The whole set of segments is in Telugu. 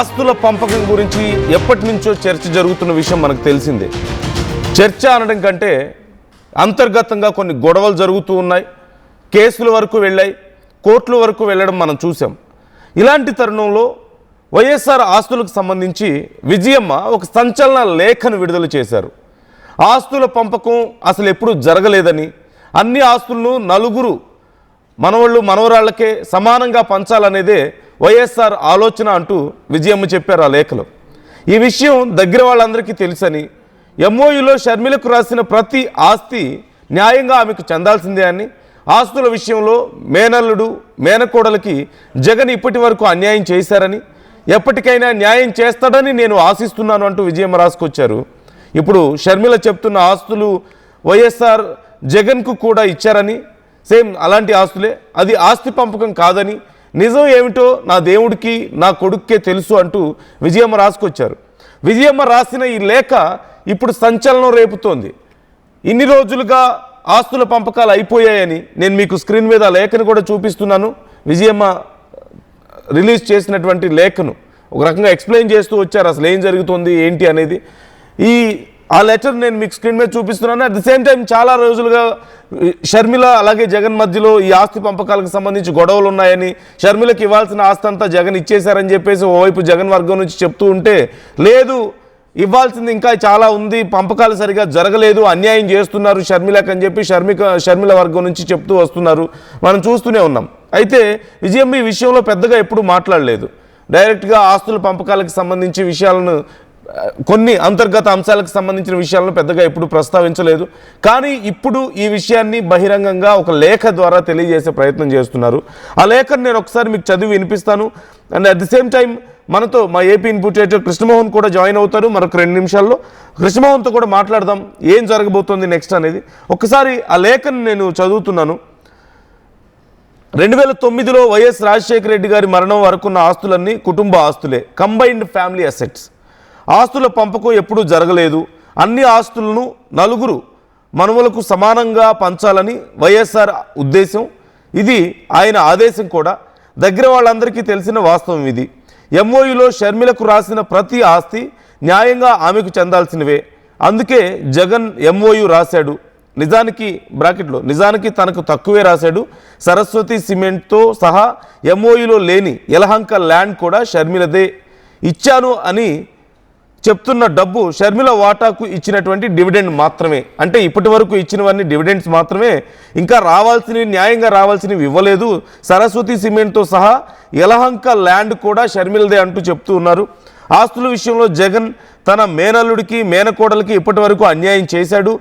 ఆస్తుల పంపకం గురించి ఎప్పటి నుంచో చర్చ జరుగుతున్న విషయం మనకు తెలిసిందే. చర్చ అనడం కంటే అంతర్గతంగా కొన్ని గొడవలు జరుగుతూ ఉన్నాయి, కేసుల వరకు వెళ్ళాయి, కోర్టుల వరకు వెళ్ళడం మనం చూసాం. ఇలాంటి తరుణంలో వైఎస్ఆర్ ఆస్తులకు సంబంధించి విజయమ్మ ఒక సంచలన లేఖను విడుదల చేశారు. ఆస్తుల పంపకం అసలు ఎప్పుడు జరగలేదని, అన్ని ఆస్తులను నలుగురు మనవాళ్ళు మనవరాళ్లకే సమానంగా పంచాలనేదే వైఎస్ఆర్ ఆలోచన అంటూ విజయమ్మ చెప్పారు ఆ లేఖలో. ఈ విషయం దగ్గర వాళ్ళందరికీ తెలుసని, ఎంఓయూలో షర్మిలకు రాసిన ప్రతి ఆస్తి న్యాయంగా ఆమెకు చెందాల్సిందే అని, ఆస్తుల విషయంలో మేనల్లుడు మేనకోడలకి జగన్ ఇప్పటి వరకు అన్యాయం చేశారని, ఎప్పటికైనా న్యాయం చేస్తాడని నేను ఆశిస్తున్నాను అంటూ విజయమ్మ రాసుకొచ్చారు. ఇప్పుడు షర్మిల చెప్తున్న ఆస్తులు వైఎస్ఆర్ జగన్కు కూడా ఇచ్చారని, సేమ్ అలాంటి ఆస్తులే, అది ఆస్తి పంపకం కాదని, నిజం ఏమిటో నా దేవుడికి నా కొడుక్కే తెలుసు అంటూ విజయమ్మ రాసుకొచ్చారు. విజయమ్మ రాసిన ఈ లేఖ ఇప్పుడు సంచలనం రేపుతోంది. ఇన్ని రోజులుగా ఆస్తుల పంపకాలు అయిపోయాయని నేను మీకు స్క్రీన్ మీద లేఖను కూడా చూపిస్తున్నాను. విజయమ్మ రిలీజ్ చేసినటువంటి లేఖను ఒక రకంగా ఎక్స్ప్లెయిన్ చేస్తూ వచ్చారు, అసలు ఏం జరుగుతుంది ఏంటి అనేది. ఆ లెటర్ నేను మీకు స్క్రీన్ మీద చూపిస్తున్నాను. అట్ ది సేమ్ టైం చాలా రోజులుగా షర్మిల అలాగే జగన్ మధ్యలో ఈ ఆస్తి పంపకాలకు సంబంధించి గొడవలు ఉన్నాయని, షర్మిలకు ఇవ్వాల్సిన ఆస్తి అంతా జగన్ ఇచ్చేశారని చెప్పేసి ఓవైపు జగన్ వర్గం నుంచి చెప్తూ ఉంటే, లేదు ఇవ్వాల్సింది ఇంకా చాలా ఉంది, పంపకాలు సరిగా జరగలేదు, అన్యాయం చేస్తున్నారు షర్మిలకు అని చెప్పి షర్మిల వర్గం నుంచి చెప్తూ వస్తున్నారు, మనం చూస్తూనే ఉన్నాం. అయితే విజయమ్మ ఈ విషయంలో పెద్దగా ఎప్పుడు మాట్లాడలేదు. డైరెక్ట్గా ఆస్తుల పంపకాలకు సంబంధించి విషయాలను, కొన్ని అంతర్గత అంశాలకు సంబంధించిన విషయాలను పెద్దగా ఎప్పుడు ప్రస్తావించలేదు. కానీ ఇప్పుడు ఈ విషయాన్ని బహిరంగంగా ఒక లేఖ ద్వారా తెలియజేసే ప్రయత్నం చేస్తున్నారు. ఆ లేఖను నేను ఒకసారి మీకు చదివి వినిపిస్తాను. And at the same time మనతో మా ఏపీ ఇన్పుట్ ఎడిటర్ కృష్ణమోహన్ కూడా జాయిన్ అవుతారు మరొక 2 నిమిషాల్లో. కృష్ణమోహన్తో కూడా మాట్లాడదాం ఏం జరగబోతోంది నెక్స్ట్ అనేది. ఒకసారి ఆ లేఖను నేను చదువుతున్నాను. 2009లో వైఎస్ రాజశేఖర రెడ్డి గారి మరణం వరకున్న ఆస్తులన్నీ కుటుంబ ఆస్తులే, కంబైన్డ్ ఫ్యామిలీ అసెట్స్. ఆస్తుల పంపకం ఎప్పుడూ జరగలేదు. అన్ని ఆస్తులను నలుగురు మనవలకు సమానంగా పంచాలని వైఎస్ఆర్ ఉద్దేశం. ఇది ఆయన ఆదేశం కూడా. దగ్గర వాళ్ళందరికీ తెలిసిన వాస్తవం ఇది. ఎంఓయూలో షర్మిలకు రాసిన ప్రతి ఆస్తి న్యాయంగా ఆమెకు చెందాల్సినవే. అందుకే జగన్ ఎంఓయూ రాశాడు. నిజానికి తనకు తక్కువే రాశాడు. సరస్వతి సిమెంట్తో సహా ఎంఓయూలో లేని యలహంక ల్యాండ్ కూడా షర్మిలదే. ఇచ్చాను అని చెప్తున్న డబ్బు షర్మిల వాటాకు ఇచ్చినటువంటి డివిడెండ్ మాత్రమే. అంటే ఇప్పటి వరకు ఇచ్చినవన్నీ డివిడెండ్స్ మాత్రమే, ఇంకా రావాల్సినవి, న్యాయంగా రావాల్సినవి ఇవ్వలేదు. సరస్వతి సిమెంట్తో సహా యలహంక ల్యాండ్ కూడా షర్మిలదే అంటూ చెప్తూ ఉన్నారు. ఆస్తుల విషయంలో జగన్ తన మేనల్లుడికి మేనకోడలికి ఇప్పటి వరకు అన్యాయం చేశాడు.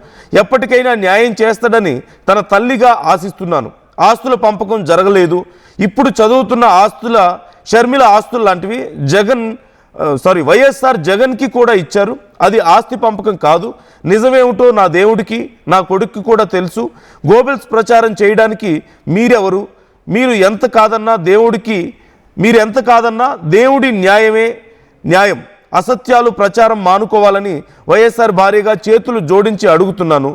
ఎప్పటికైనా న్యాయం చేస్తాడని తన తల్లిగా ఆశిస్తున్నాను. ఆస్తుల పంపకం జరగలేదు. ఇప్పుడు చదువుతున్న ఆస్తుల షర్మిల ఆస్తులు లాంటివి వైఎస్ఆర్ జగన్కి కూడా ఇచ్చారు. అది ఆస్తి పంపకం కాదు. నిజమేమిటో నా దేవుడికి నా కొడుక్కి కూడా తెలుసు. గోబెల్స్ ప్రచారం చేయడానికి మీరెవరు? మీరు ఎంత కాదన్నా దేవుడి న్యాయమే న్యాయం. అసత్యాలు ప్రచారం మానుకోవాలని వైఎస్ఆర్ భార్యగా చేతులు జోడించి అడుగుతున్నాను.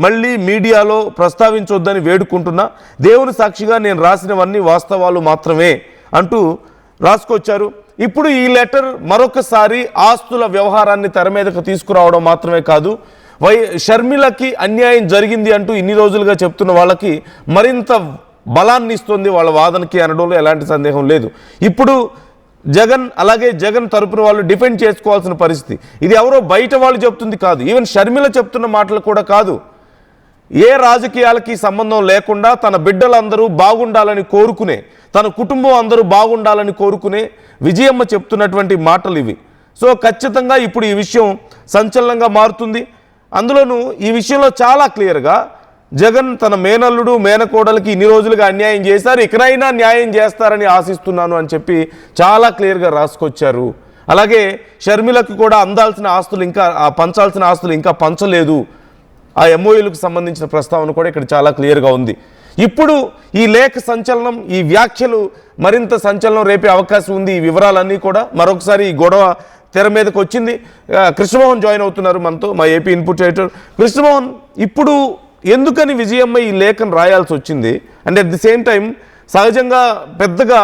మళ్ళీ మీడియాలో ప్రస్తావించొద్దని వేడుకుంటున్నా. దేవుని సాక్షిగా నేను రాసినవన్నీ వాస్తవాలు మాత్రమే అంటూ రాసుకొచ్చారు. ఇప్పుడు ఈ లెటర్ మరొకసారి ఆస్తుల వ్యవహారాన్ని తెర మీదకు తీసుకురావడం మాత్రమే కాదు, షర్మిలకి అన్యాయం జరిగింది అంటూ ఇన్ని రోజులుగా చెప్తున్న వాళ్ళకి మరింత బలాన్ని ఇస్తుంది వాళ్ళ వాదనకి అనడంలో ఎలాంటి సందేహం లేదు. ఇప్పుడు జగన్ తరపున వాళ్ళు డిఫెండ్ చేసుకోవాల్సిన పరిస్థితి. ఇది ఎవరో బయట వాళ్ళు చెప్తుంది కాదు, ఈవెన్ షర్మిల చెప్తున్న మాటలు కూడా కాదు. ఏ రాజకీయాలకి సంబంధం లేకుండా తన బిడ్డలందరూ బాగుండాలని కోరుకునే, తన కుటుంబం అందరూ బాగుండాలని కోరుకునే విజయమ్మ చెప్తున్నటువంటి మాటలు ఇవి. సో ఖచ్చితంగా ఇప్పుడు ఈ విషయం సంచలనంగా మారుతుంది. అందులోనూ ఈ విషయంలో చాలా క్లియర్గా జగన్ తన మేనల్లుడు మేనకోడలకి ఇన్ని రోజులుగా అన్యాయం చేశారు, ఇకనైనా న్యాయం చేస్తారని ఆశిస్తున్నాను అని చెప్పి చాలా క్లియర్గా రాసుకొచ్చారు. అలాగే షర్మిలకు కూడా అందాల్సిన ఆస్తులు ఇంకా పంచాల్సిన ఆస్తులు ఇంకా పంచలేదు. ఆ ఎంఓయూలకు సంబంధించిన ప్రస్తావన కూడా ఇక్కడ చాలా క్లియర్గా ఉంది. ఇప్పుడు ఈ లేఖ సంచలనం, ఈ వ్యాఖ్యలు మరింత సంచలనం రేపే అవకాశం ఉంది. ఈ వివరాలన్నీ కూడా మరొకసారి ఈ గొడవ తెర మీదకి వచ్చింది. కృష్ణమోహన్ జాయిన్ అవుతున్నారు మనతో, మా ఏపీ ఇన్పుట్ ఎడిటర్. కృష్ణమోహన్, ఇప్పుడు ఎందుకని విజయమ్మ ఈ లేఖను రాయాల్సి వచ్చింది? And at the same time సహజంగా పెద్దగా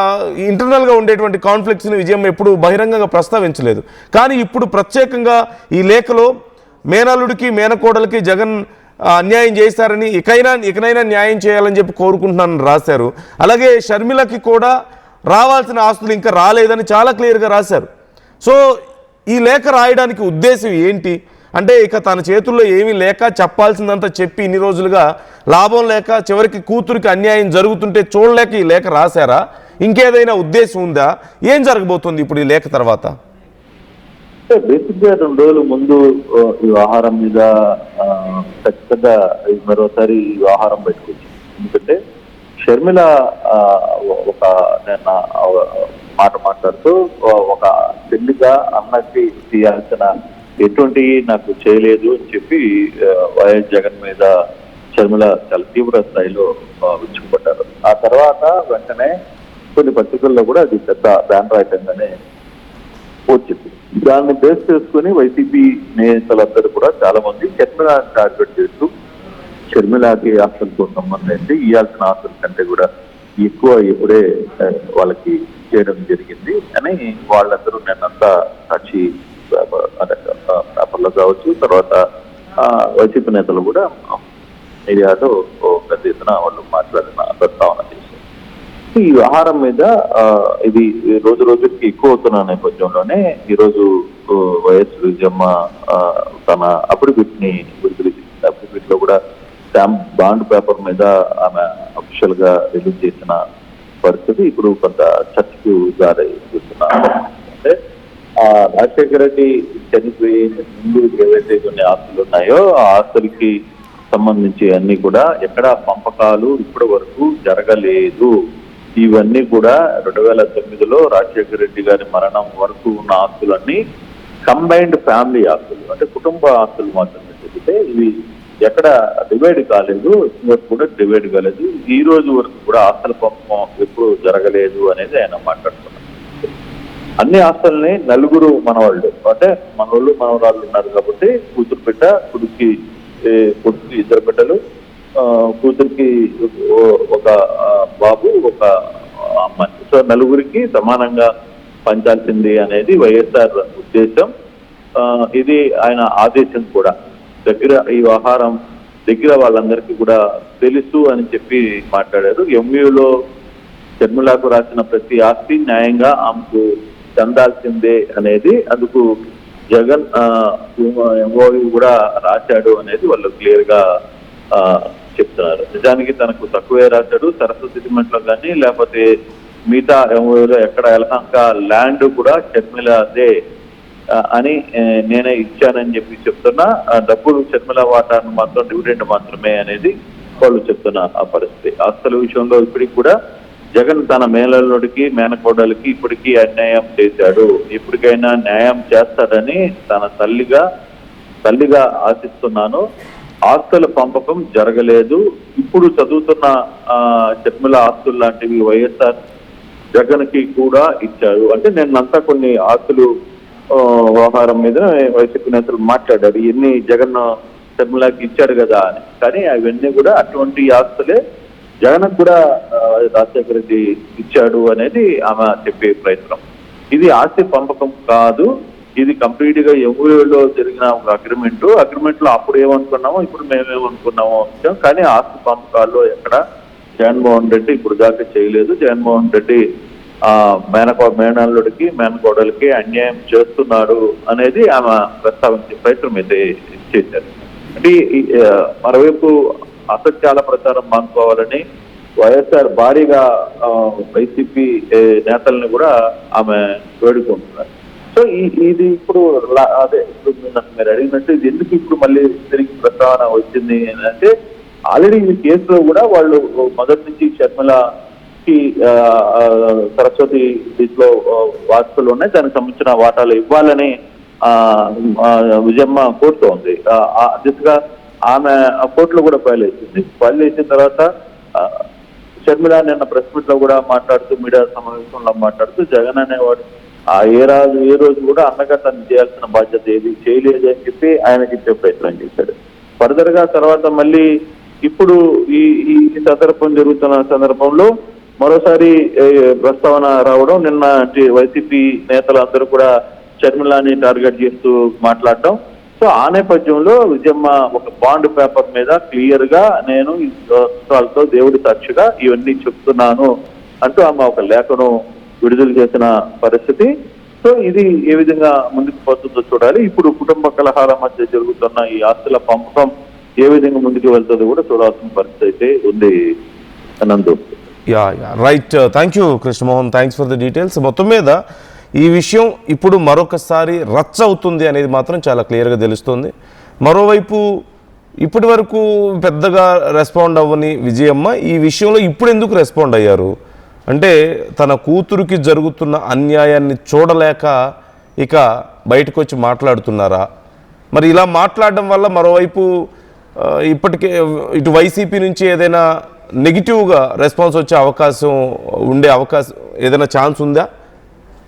ఇంటర్నల్గా ఉండేటువంటి కాన్ఫ్లిక్ట్స్ని విజయమ్మ ఎప్పుడు బహిరంగంగా ప్రస్తావించలేదు. కానీ ఇప్పుడు ప్రత్యేకంగా ఈ లేఖలో మేనల్లుడికి మేనకోడలికి జగన్ అన్యాయం చేస్తారని ఇకనైనా న్యాయం చేయాలని చెప్పి కోరుకుంటున్నానని రాశారు. అలాగే షర్మిలకి కూడా రావాల్సిన ఆస్తులు ఇంకా రాలేదని చాలా క్లియర్గా రాశారు. సో ఈ లేఖ రాయడానికి ఉద్దేశం ఏంటి అంటే, ఇక తన చేతుల్లో ఏమీ లేక చెప్పాల్సిందంతా చెప్పి ఇన్ని రోజులుగా లాభం లేక చివరికి కూతురికి అన్యాయం జరుగుతుంటే చూడలేక ఈ లేఖ రాశారా, ఇంకేదైనా ఉద్దేశం ఉందా, ఏం జరగబోతుంది ఇప్పుడు ఈ లేఖ తర్వాత? బేసిక్గా 2 రోజుల ముందు ఈ వ్యవహారం మీద ఖచ్చితంగా మరోసారి ఈ వ్యవహారం పెట్టుకోవచ్చు. ఎందుకంటే షర్మిల ఒక నేను మాట మాట్లాడుతూ ఒక చెల్లిగా అన్నకి చేయాల్సిన ఎటువంటి నాకు చేయలేదు అని చెప్పి వైఎస్ జగన్ మీద షర్మిల చాలా తీవ్ర స్థాయిలో విరుచుకుపడ్డారు. ఆ తర్వాత వెంటనే కొన్ని పత్రికల్లో కూడా అది పెద్ద బ్యానర్ ఐటంగానే వచ్చింది. దాన్ని బేస్ చేసుకుని వైసీపీ నేతలందరూ కూడా చాలా మంది షర్మిల టార్గెట్ చేస్తూ షర్మిలకి ఆస్తులతో సంబంధించి ఇవ్వాల్సిన ఆస్తుల కంటే కూడా ఎక్కువ ఇప్పుడే వాళ్ళకి చేయడం జరిగింది అని వాళ్ళందరూ నేనంతా సాక్షి పేపర్లో కావచ్చు, తర్వాత వైసీపీ నేతలు కూడా మీడియాలో పెద్ద ఎత్తున వాళ్ళు మాట్లాడిన ప్రస్తావన చేశారు. ఈ వ్యవహారం మీద ఇది రోజు రోజుకి ఎక్కువ అవుతున్న నేపథ్యంలోనే ఈరోజు వైఎస్ విజయమ్మ తన అఫిడవిట్ ని విడుదల చేసింది. అఫిడవిట్ లో కూడా స్టాంప్ బాండ్ పేపర్ మీద ఆమె అఫీషియల్ గా రిలీజ్ చేసిన పరిస్థితి ఇప్పుడు కొంత చర్చకు దారిస్తున్నారు. అంటే రాజశేఖర రెడ్డి చనిపోయి ముందు ఏవైతే కొన్ని ఆస్తులు ఉన్నాయో ఆ ఆస్తులకి సంబంధించి అన్ని కూడా ఎక్కడ పంపకాలు ఇప్పటి వరకు జరగలేదు. ఇవన్నీ కూడా 2009లో రాజశేఖర రెడ్డి గారి మరణం వరకు ఉన్న ఆస్తులన్నీ కంబైన్డ్ ఫ్యామిలీ ఆస్తులు, అంటే కుటుంబ ఆస్తులు మాత్రమే చెబితే ఇవి ఎక్కడ డివైడ్ కాలేదు, వరకు కూడా డివైడ్ కాలేదు. ఈ రోజు వరకు కూడా ఆస్తుల పంపకం ఎప్పుడు జరగలేదు అనేది ఆయన మాట్లాడుతున్నారు. అన్ని ఆస్తుల్ని నలుగురు మనవాళ్ళు, అంటే మనవాళ్ళు మనవరాళ్ళు ఉన్నారు కాబట్టి కూతురు బిడ్డ, కొడుక్కి 2 బిడ్డలు, కూతురికి ఒక బాబు, ఒక అమ్మాయి. సో నలుగురికి సమానంగా పంచాల్సింది అనేది వైఎస్ఆర్ ఉద్దేశం. ఇది ఆయన ఆదేశం కూడా. ఈ వ్యవహారం దగ్గర వాళ్ళందరికీ కూడా తెలుసు అని చెప్పి మాట్లాడారు. ఎంయూలో షర్మిలకు రాసిన ప్రతి ఆస్తి న్యాయంగా ఆమెకు చెందాల్సిందే అనేది అందుకు జగన్ ఎంఓయూ కూడా రాశాడు అనేది వాళ్ళు క్లియర్ గా చెప్తున్నారు. నిజానికి తనకు తక్కువే రాశాడు. సరస్వతి సిమెంట్ లో కానీ లేకపోతే మిగతా ఎంఓయూలో ఎక్కడ ఎలహంక ల్యాండ్ కూడా షర్మిలదే అని నేనే ఇచ్చానని చెప్పి చెప్తున్నా. డబ్బులు షర్మిల వాటాను మాత్రం డివిడెండ్ మాత్రమే అనేది వాళ్ళు చెప్తున్న ఆ పరిస్థితి. ఆస్తుల విషయంలో ఇప్పటికి కూడా జగన్ తన మేనల్లుడికి మేనకోడలికి ఇప్పటికీ అన్యాయం చేశాడు. ఇప్పటికైనా న్యాయం చేస్తాడని తన తల్లిగా ఆశిస్తున్నాను. ఆస్తుల పంపకం జరగలేదు. ఇప్పుడు చదువుతున్న షర్మిల ఆస్తులు లాంటివి వైఎస్ఆర్ జగన్ కి కూడా ఇచ్చారు. అంటే నేనంతా కొన్ని ఆస్తులు వ్యవహారం మీద వైసీపీ నేతలు మాట్లాడారు, ఇన్ని జగన్ షర్మిలకి ఇచ్చాడు కదా అని. కానీ అవన్నీ కూడా అటువంటి ఆస్తులే జగన్ కూడా రాజశేఖర రెడ్డి ఇచ్చాడు అనేది ఆమె చెప్పే ప్రయత్నం. ఇది ఆస్తి పంపకం కాదు, ఇది కంప్లీట్ గా ఎంఓయూలో జరిగిన ఒక అగ్రిమెంట్ లో అప్పుడు ఏమనుకున్నామో ఇప్పుడు మేమేమనుకున్నామో వచ్చాం. కానీ ఆస్తి పంపకాల్లో ఎక్కడ జగన్మోహన్ రెడ్డి ఇప్పుడు దాకా చేయలేదు. జగన్మోహన్ రెడ్డి మేనల్లుడికి మేనకోడలికి అన్యాయం చేస్తున్నాడు అనేది ఆమె ప్రస్తావించే ప్రయత్నం అయితే చేశారు. అంటే మరోవైపు అసత్యాల ప్రచారం మానుకోవాలని వైఎస్ఆర్ భారీగా వైసీపీ నేతల్ని కూడా ఆమె వేడుకుంటున్నారు. సో ఇది ఇప్పుడు అదే మీరు అడిగినట్టు ఇది ఎందుకు ఇప్పుడు మళ్ళీ తిరిగి ప్రస్తావన వచ్చింది అంటే, ఆల్రెడీ ఈ కేసులో కూడా వాళ్ళు మొదటి నుంచి షర్మిలకి సరస్వతి దీంట్లో వార్తలు ఉన్నాయి, దానికి సంబంధించిన వాటాలు ఇవ్వాలని విజయమ్మ కోరుతోంది. దిశగా ఆమె కోర్టులో కూడా ఫైల్ చేసిన తర్వాత షర్మిల నిన్న ప్రెస్ మీట్ లో కూడా మాట్లాడుతూ, మీడియా సమావేశంలో మాట్లాడుతూ, జగన్ అనేవాడు ఏ రోజు కూడా అన్నగా తను చేయాల్సిన బాధ్యత ఏది చేయలేదు అని చెప్పి ఆయనకి ఇచ్చే ప్రయత్నం చేశాడు. ఫర్దర్ గా తర్వాత మళ్ళీ ఇప్పుడు ఈ సందర్భం జరుగుతున్న సందర్భంలో మరోసారి ప్రస్తావన రావడం, నిన్న వైసీపీ నేతలందరూ కూడా షర్మిలాని టార్గెట్ చేస్తూ మాట్లాడటం. సో ఆ నేపథ్యంలో విజయమ్మ ఒక బాండ్ పేపర్ మీద క్లియర్ గా నేను ఈ సంవత్సరాలతో దేవుడి సాక్షిగా ఇవన్నీ చెప్తున్నాను అంటూ ఆమె ఒక లేఖను విడుదల చేసిన పరిస్థితి. సో ఇది ఏ విధంగా ముందుకు పోతుందో చూడాలి. ఇప్పుడు కుటుంబ కలహాల మధ్య జరుగుతున్న ఈ ఆస్తుల పంపకం ఏ విధంగా ముందుకు వెళ్తుందో కూడా చూడాల్సిన పరిస్థితి అయితే ఉంది నందు. Yeah right, thank you Krishnamohan, thanks for the details. మొత్తం మీద ఈ విషయం ఇప్పుడు మరొకసారి రచ్చ అవుతుంది అనేది మాత్రం చాలా క్లియర్గా తెలుస్తుంది. మరోవైపు ఇప్పటి వరకు పెద్దగా రెస్పాండ్ అవ్వని విజయమ్మ ఈ విషయంలో ఇప్పుడు ఎందుకు రెస్పాండ్ అయ్యారు అంటే తన కూతురికి జరుగుతున్న అన్యాయాన్ని చూడలేక ఇక బయటకు వచ్చి మాట్లాడుతున్నారా? మరి ఇలా మాట్లాడడం వల్ల మరోవైపు ఇప్పటికే ఇటు వైసీపీ నుంచి ఏదైనా నెగిటివ్గా రెస్పాన్స్ వచ్చే అవకాశం ఏదైనా ఛాన్స్ ఉందా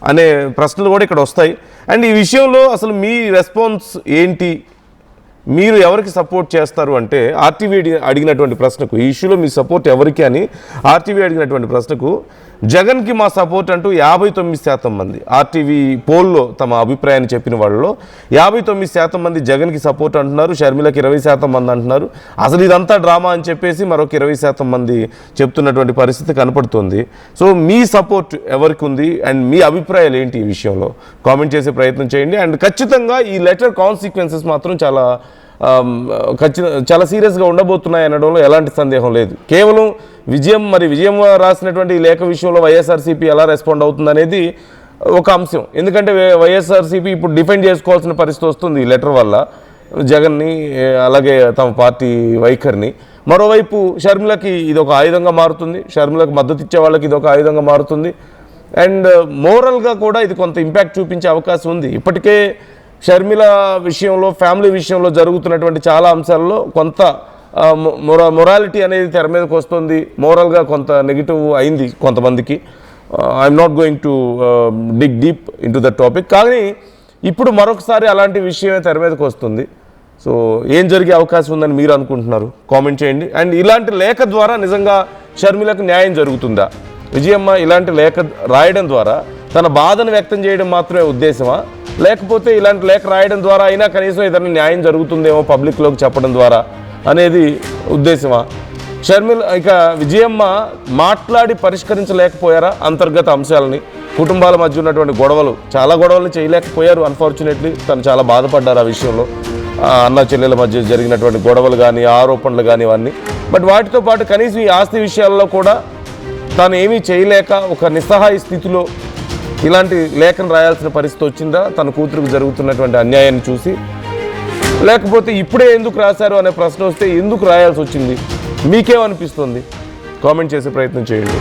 అనే ప్రశ్నలు కూడా ఇక్కడ వస్తాయి. అండ్ ఈ విషయంలో అసలు మీ రెస్పాన్స్ ఏంటి, మీరు ఎవరికి సపోర్ట్ చేస్తారు అంటే ఆర్టీవీ అడిగినటువంటి ప్రశ్నకు, ఈ ఇష్యూలో మీ సపోర్ట్ ఎవరికి అని ఆర్టీవీ అడిగినటువంటి ప్రశ్నకు జగన్కి మా సపోర్ట్ అంటూ 59% మంది ఆర్టీవీ పోల్లో తమ అభిప్రాయాన్ని చెప్పిన వాళ్ళలో 59% మంది జగన్కి సపోర్ట్ అంటున్నారు, షర్మిలకి 20% మంది అంటున్నారు. అసలు ఇదంతా డ్రామా అని చెప్పేసి మరొక 20% మంది చెప్తున్నటువంటి పరిస్థితి కనపడుతుంది. సో మీ సపోర్ట్ ఎవరికి ఉంది అండ్ మీ అభిప్రాయాలు ఏంటి ఈ విషయంలో కామెంట్ చేసే ప్రయత్నం చేయండి. అండ్ ఖచ్చితంగా ఈ లెటర్ కాన్సిక్వెన్సెస్ మాత్రం చాలా సీరియస్గా ఉండబోతున్నాయి అనడంలో ఎలాంటి సందేహం లేదు. కేవలం విజయం రాసినటువంటి ఈ లేఖ విషయంలో వైఎస్ఆర్సీపీ ఎలా రెస్పాండ్ అవుతుంది అనేది ఒక అంశం. ఎందుకంటే వైఎస్ఆర్సీపీ ఇప్పుడు డిఫెండ్ చేసుకోవాల్సిన పరిస్థితి వస్తుంది ఈ లెటర్ వల్ల జగన్ని, అలాగే తమ పార్టీ వైఖరిని. మరోవైపు షర్మిలకి ఇది ఒక ఆయుధంగా మారుతుంది, షర్మిలకు మద్దతు ఇచ్చే వాళ్ళకి ఇది ఒక ఆయుధంగా మారుతుంది. అండ్ మోరల్గా కూడా ఇది కొంత ఇంపాక్ట్ చూపించే అవకాశం ఉంది. ఇప్పటికే షర్మిల విషయంలో, ఫ్యామిలీ విషయంలో జరుగుతున్నటువంటి చాలా అంశాల్లో కొంత మొరాలిటీ అనేది తెర మీదకి వస్తుంది. మోరల్గా కొంత నెగిటివ్ అయింది కొంతమందికి. I'm not going to dig deep in to the topic. కానీ ఇప్పుడు మరొకసారి అలాంటి విషయమే తెర మీదకి వస్తుంది. సో ఏం జరిగే అవకాశం ఉందని మీరు అనుకుంటున్నారు కామెంట్ చేయండి. అండ్ ఇలాంటి లేఖ ద్వారా నిజంగా షర్మిలకు న్యాయం జరుగుతుందా? విజయమ్మ ఇలాంటి లేఖ రాయడం ద్వారా తన బాధను వ్యక్తం చేయడం మాత్రమే ఉద్దేశమా, లేకపోతే ఇలాంటి లేఖ రాయడం ద్వారా అయినా కనీసం ఏదైనా న్యాయం జరుగుతుందేమో పబ్లిక్లోకి చెప్పడం ద్వారా అనేది ఉద్దేశమా? ఇక విజయమ్మ మాట్లాడి పరిష్కరించలేకపోయారా అంతర్గత అంశాలని? కుటుంబాల మధ్య ఉన్నటువంటి చాలా గొడవలు చేయలేకపోయారు. అన్ఫార్చునేట్లీ తను చాలా బాధపడ్డారు ఆ విషయంలో. అన్న చెల్లెల మధ్య జరిగినటువంటి గొడవలు కానీ, ఆరోపణలు కానీ ఇవన్నీ. బట్ వాటితో పాటు కనీసం ఈ ఆస్తి విషయాల్లో కూడా తాను ఏమీ చేయలేక ఒక నిస్సహాయ స్థితిలో ఇలాంటి లేఖను రాయాల్సిన పరిస్థితి వచ్చిందా తన కూతురుకు జరుగుతున్నటువంటి అన్యాయాన్ని చూసి? లేకపోతే ఇప్పుడే ఎందుకు రాశారు అనే ప్రశ్న వస్తే ఎందుకు రాయాల్సి వచ్చింది? మీకేమనిపిస్తుంది? కామెంట్ చేసే ప్రయత్నం చేయండి.